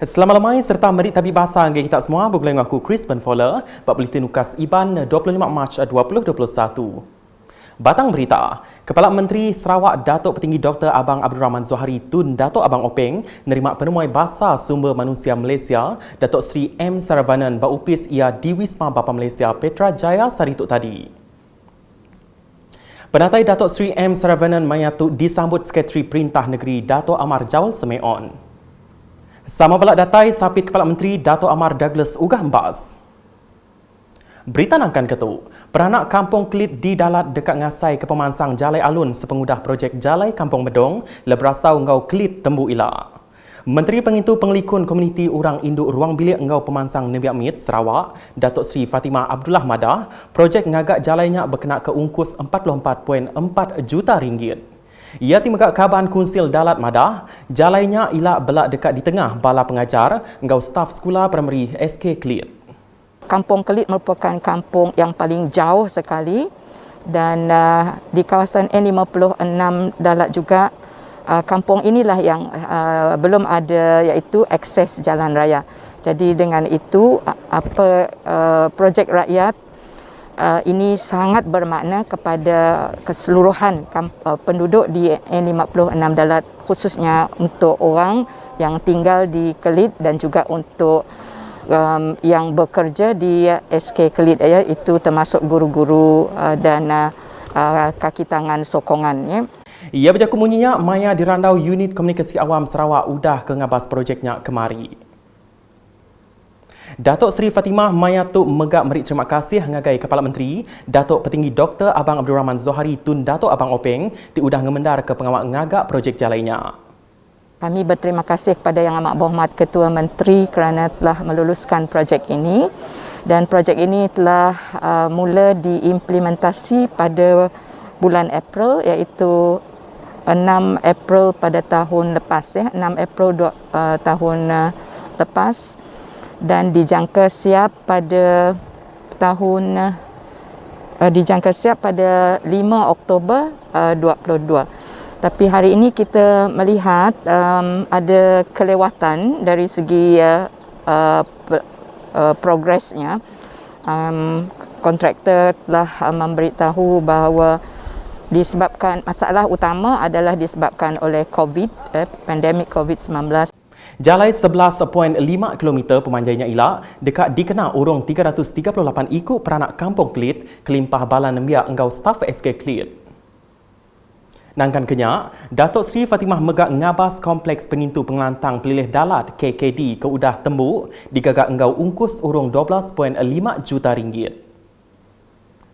Selamat lemai serta merit tabib bahasa bagi kita semua. Bergulai dengan aku Chris Benfola, bab Buletin Ukas IBAN 25 Mac 2021. Batang berita, Kepala Menteri Sarawak Datuk Petinggi Dr. Abang Abdul Rahman Zohari Tun Datuk Abang Openg menerima penemuai Bahasa Sumber Manusia Malaysia Datuk Seri M. Saravanan berupis ia di Wisma Bapa Malaysia Petra Jaya Sarituk tadi. Penatai Datuk Seri M. Saravanan Mayatuk disambut Sekretari Perintah Negeri Datuk Amar Jaul Semeon. Sama belak datai Sapit Kepala Menteri Datuk Amar Douglas Ugah Embas. Berita nangkan ketuk, peranak Kampung Kelit di Dalat dekat ngasai ke pemansang Jalai Alun sepengudah projek Jalai Kampung Medong leberasau ngau Kelit Tembu Ila. Menteri Pengintu Pengelikun Komuniti Orang Induk Ruang Bilik Ngau Pemansang Nebi Amit, Sarawak, Datuk Seri Fatimah Abdullah Madah, projek ngagak jalainya berkenaan ke ungkus 44.4 juta ringgit. Ia timagak kaban Kunsil Dalat Madah, jalainya ila belak dekat di tengah bala pengajar ngau staf sekolah primary SK Kelit. Kampung Kelit merupakan kampung yang paling jauh sekali dan di kawasan N56 Dalat juga kampung inilah yang belum ada iaitu akses jalan raya. Jadi dengan itu projek rakyat ini sangat bermakna kepada keseluruhan penduduk di N56 Dalat, khususnya untuk orang yang tinggal di Kelit dan juga untuk yang bekerja di SK Kelit, itu termasuk guru-guru dan kaki tangan sokongan. Ya. Ia berjaku munyinya Maya dirandau Unit Komunikasi Awam Sarawak udah ke ngabas projeknya kemari. Datuk Seri Fatimah Mayatuk megak merit terima kasih ngagai Kepala Menteri Datuk Petinggi Dr. Abang Abdul Rahman Zohari Tun Datuk Abang Openg diudah ngemendar ke pengawal ngagak projek jalainya. Kami berterima kasih kepada Yang Amat Berhormat Ketua Menteri kerana telah meluluskan projek ini, dan projek ini telah mula diimplementasi pada bulan April, iaitu 6 April pada tahun lepas, 6 April tahun lepas, dan dijangka siap pada 5 Oktober 2022. Tapi hari ini kita melihat ada kelewatan dari segi progresnya. Kontraktor telah memberitahu bahawa disebabkan masalah utama adalah disebabkan oleh pandemik COVID-19. Jalai 11.5 km pemanjainya ila dekat dikenal urung 338 ikut peranak Kampung Kelit kelimpah balan nembiak engkau staf SK Kelit. Nangkan kenyak, Datuk Seri Fatimah megak ngabas Kompleks Pengintu Pengelantang Pelilih Dalat KKD ke udah tembuk digagak engkau ungkus urung 12.5 juta ringgit.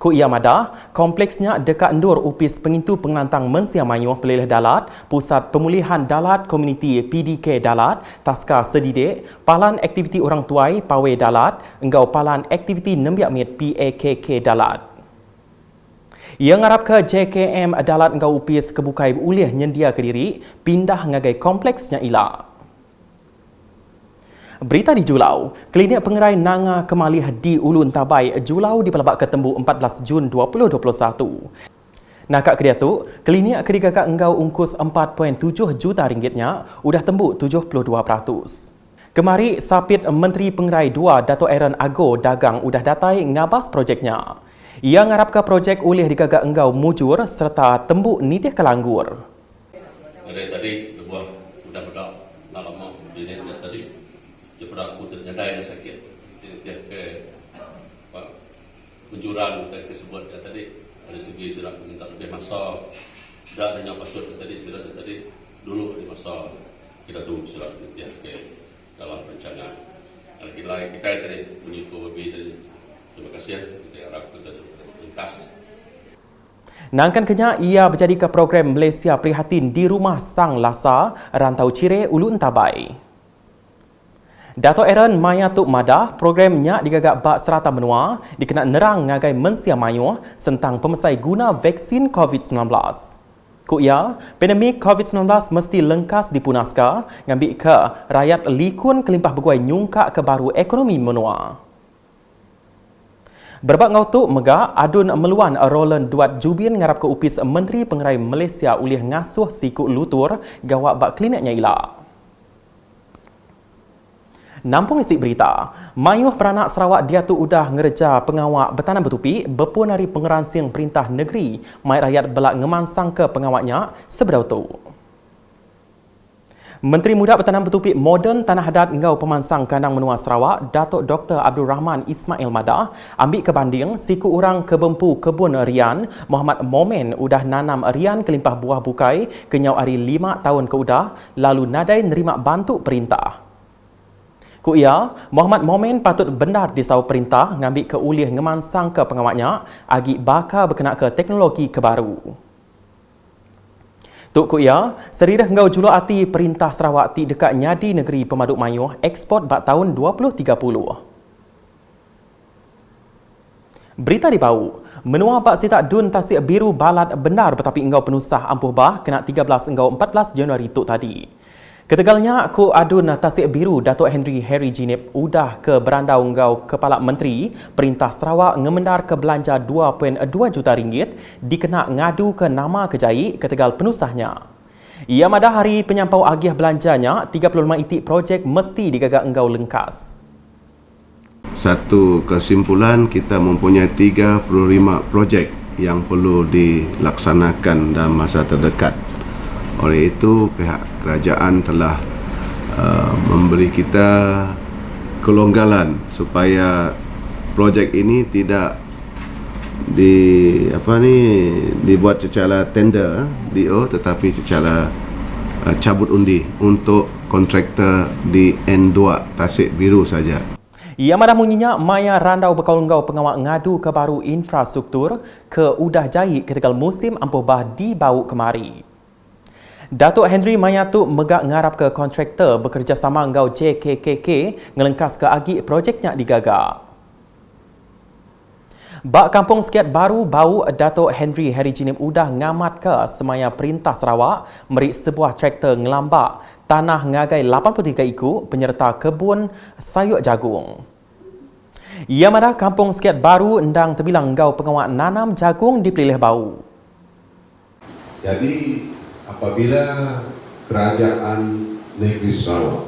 Ku ia madah, kompleksnya dekat endur upis Pengintu Pengelantang Mensia Mayuh Pelilih Dalat, Pusat Pemulihan Dalat Komuniti PDK Dalat, Taska Sedidik, Palan Aktiviti Orang Tuai Pawe Dalat, engkau Palan Aktiviti Nembiak Mit PAKK Dalat. Ia ngarap ke JKM Dalat engkau upis kebukai ulih nyendia ke diri, pindah ngagai kompleksnya ila. Berita di Julau, Klinik Pengerai Nanga Kemalih di Ulun Tabai, Julau dipelabak ke Tembu 14 Jun 2021. Nakak kedia tu, klinik kedigagak enggau ungkus 4.7 juta ringgitnya, udah tembu 72%. Kemari, Sapit Menteri Pengerai 2 Dato' Aaron Ago Dagang udah datai ngabas projeknya. Ia ngarap ke projek ulih digagak enggau mujur serta tembu nitih kelanggur. Tadi buah udah lama ini tadi dia pernah ternyata yang sakit dia ke penjuran ke sebut tadi dari segi sudah minta lebih masa dah hanya pasut tadi sudah tadi dulu di masa kita tunggu surat dia ke dalam rencana kita tadi menyuku lebih tadi terima kasih kita harap kita tuntas. Nangkan kenya ia berjadi ke program Malaysia Prihatin di Rumah Sang Lasa Rantau Cire Ulun Tabai. Dato' Aaron Mayatuk Madah, programnya digagak bak serata menua dikenal nerang ngagai Mensia Mayuh tentang pemesai guna vaksin COVID-19. Ku ia, pandemik COVID-19 mesti lengkas dipunaska ngambil ke rakyat likun kelimpah beguai nyungkak ke baru ekonomi menua. Berbak ngau tu megak adun meluan Roland Duat Jubin ngarap ke upis Menteri Pengerai Malaysia ulih ngasuh sikut lutur gawak bak kliniknya ila. Nampung isi berita, mayuh beranak Sarawak dia tu udah ngerja pengawak bertanam bertupi berpun hari pengeransing perintah negeri mai rakyat belak ngemansang ke pengawaknya sebedau tu. Menteri Muda Bertanam Bertupi Moden Tanah Adat Engau Pemansang Kandang Menua Sarawak, Datuk Dr. Abdul Rahman Ismail Madah, ambil kebanding siku orang kebempu kebun rian Muhammad Momen udah nanam rian kelimpah buah bukai kenyau hari 5 tahun ke udah, lalu nadai nerima bantu perintah. Ku ia, Muhammad Momen patut benar disau perintah ngambil ke ulih ngemansang ke pengawaknya agi bakal berkenaan ke teknologi kebaru. Tuk ku ia, seridah ngau juluh hati perintah Sarawak ti dekat nyadi negeri pemaduk mayuh ekspor bak tahun 2030. Berita di bau, menua bak sitak dun tasik biru balat benar tetapi engau penusah ampuh bah kena 13 engau 14 Januari tuk tadi. Ketegalnya, ku adun tasik biru Datuk Henry Jinip udah ke berandau engau Kepala Menteri Perintah Sarawak ngemendar ke belanja 2.2 juta ringgit dikena ngadu ke nama kejai ketegal penusahnya. Ia madah hari penyampau agih belanjanya 35 itik projek mesti digagak engau lengkas. Satu kesimpulan, kita mempunyai 35 projek yang perlu dilaksanakan dalam masa terdekat. Oleh itu, pihak kerajaan telah memberi kita kelonggaran supaya projek ini tidak dibuat secara tender DO, tetapi secara cabut undi untuk kontraktor di N2 Tasik Biru saja. Ia madah munyinya maya randau berkaul-engau pengawak ngadu ke baru infrastruktur ke udah jahit ketika musim ampuh bah dibau kemari. Datuk Henry Mayatu megak ngarap ke kontraktor bekerjasama engau JKKK ngelengkas ke agi projeknya digagak. Bak kampung sekiat baru bau Datuk Henry Jinip udah ngamat ke semaya perintah Sarawak meri sebuah traktor ngelambak tanah ngagai 83 iku penyerta kebun sayur jagung. Ia madah kampung sekiat baru endang terbilang engau pengawak nanam jagung dipilih bau. Jadi apabila kerajaan negeri Sarawak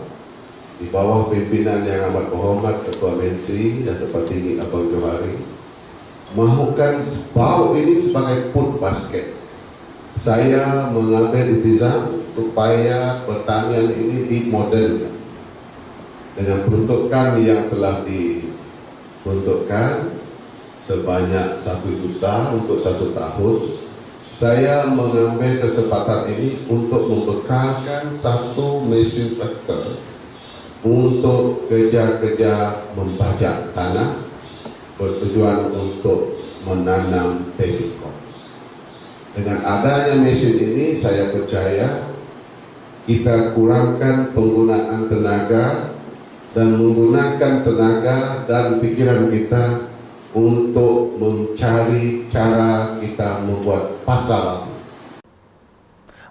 di bawah pimpinan yang amat berhormat Ketua Menteri dan Ketua Tinggi Abang Johari mahukan bau ini sebagai food basket, saya mengambil iltizam supaya pertanian ini dimodelkan dengan peruntukan yang telah diperuntukkan sebanyak 1 juta untuk 1 tahun. Saya mengambil kesempatan ini untuk membekalkan 1 mesin traktor untuk kerja-kerja membajak tanah bertujuan untuk menanam baby corn. Dengan adanya mesin ini, saya percaya kita kurangkan penggunaan tenaga dan menggunakan tenaga dan pikiran kita untuk mencari cara kita membuat pasar.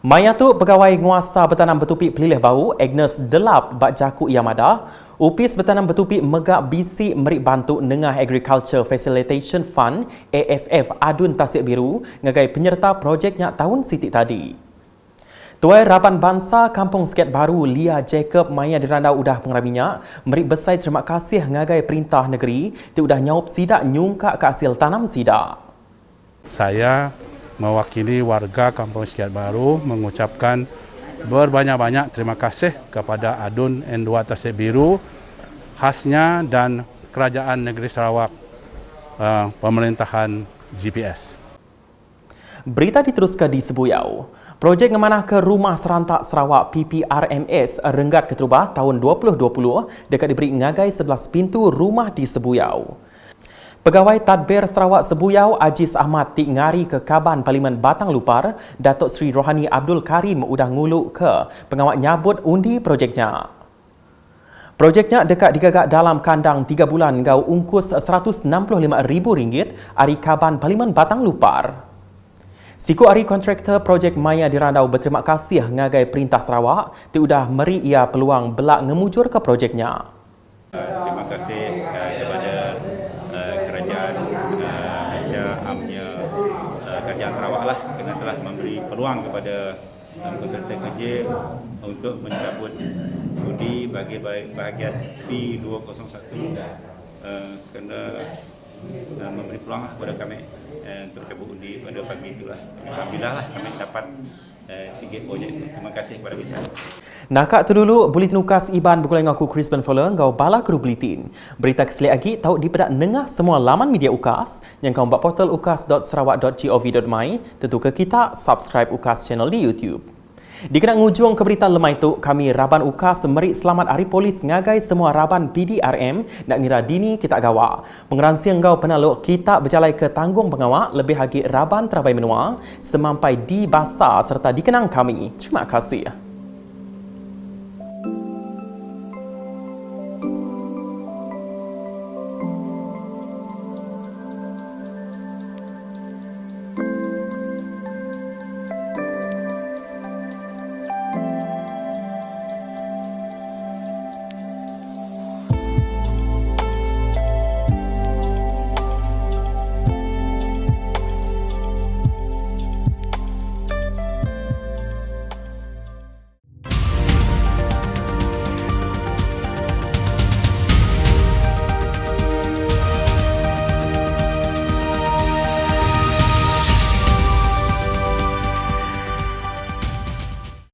Mayatu pegawai nguasa bertanam bertupi pelilih bau Agnes Delap bak jaku Yamada, upis bertanam bertupi megak bisi merik bantu Nengah Agriculture Facilitation Fund AFF Adun Tasik Biru ngagai penyerta projeknya tahun sitik tadi. Tuai Raban Bangsa Kampung Sekiat Baru Lia Jacob Maya dirandau udah pengraminya merik besai terima kasih ngagai perintah negeri ti udah nyaup sidak nyungkak ke hasil tanam sidak. Saya mewakili warga Kampung Sekiat Baru mengucapkan berbanyak-banyak terima kasih kepada Adun N2 Tasik Biru khasnya dan Kerajaan Negeri Sarawak pemerintahan GPS. Berita diteruskan di Sebuyau. Projek ngemanah ke Rumah Serantak Sarawak PPRMS Renggat Keterubah tahun 2020 dekat diberi ngagai 11 pintu rumah di Sebuyau. Pegawai Tadbir Sarawak Sebuyau Aziz Ahmad tik ngari ke Kaban Parlimen Batang Lupar, Datuk Seri Rohani Abdul Karim udah nguluk ke pengawak nyabut undi projeknya. Projeknya dekat digagak dalam kandang 3 bulan ngau ungkus RM165,000 ari Kaban Parlimen Batang Lupar. Siku hari kontraktor projek Maya dirandau berterima kasih ngagai perintah Sarawak ti udah meri ia peluang belak ngemujur ke projeknya. Terima kasih kepada kerajaan Malaysia, amnya kerajaan Sarawak lah kerana telah memberi peluang kepada kontraktor kerja untuk mencabut undi bagi bahagian P201 kena memberi peluang kepada kami untuk cabut undi pada pagi itulah. Alhamdulillah lah kami dapat sikit projek itu. Terima kasih kepada kita. Nakak tu dulu Buletin Ukas Iban berkulang dengan aku Chris Ben Fuller ngau bala keru Buletin. Berita keselik lagi tahu di pedak nengah semua laman media Ukas yang kau buat portal ukas.sarawak.gov.my. Tentu ke kita subscribe Ukas channel di YouTube. Dikena ngujung ke berita lemah itu, kami Raban Ukas merik selamat Hari Polis ngagai semua Raban PDRM nak ngira dini kita gawa. Pengeransi engkau penaluk kita berjalan ke tanggung pengawak lebih lagi Raban terabai menua semampai di basar serta dikenang kami. Terima kasih.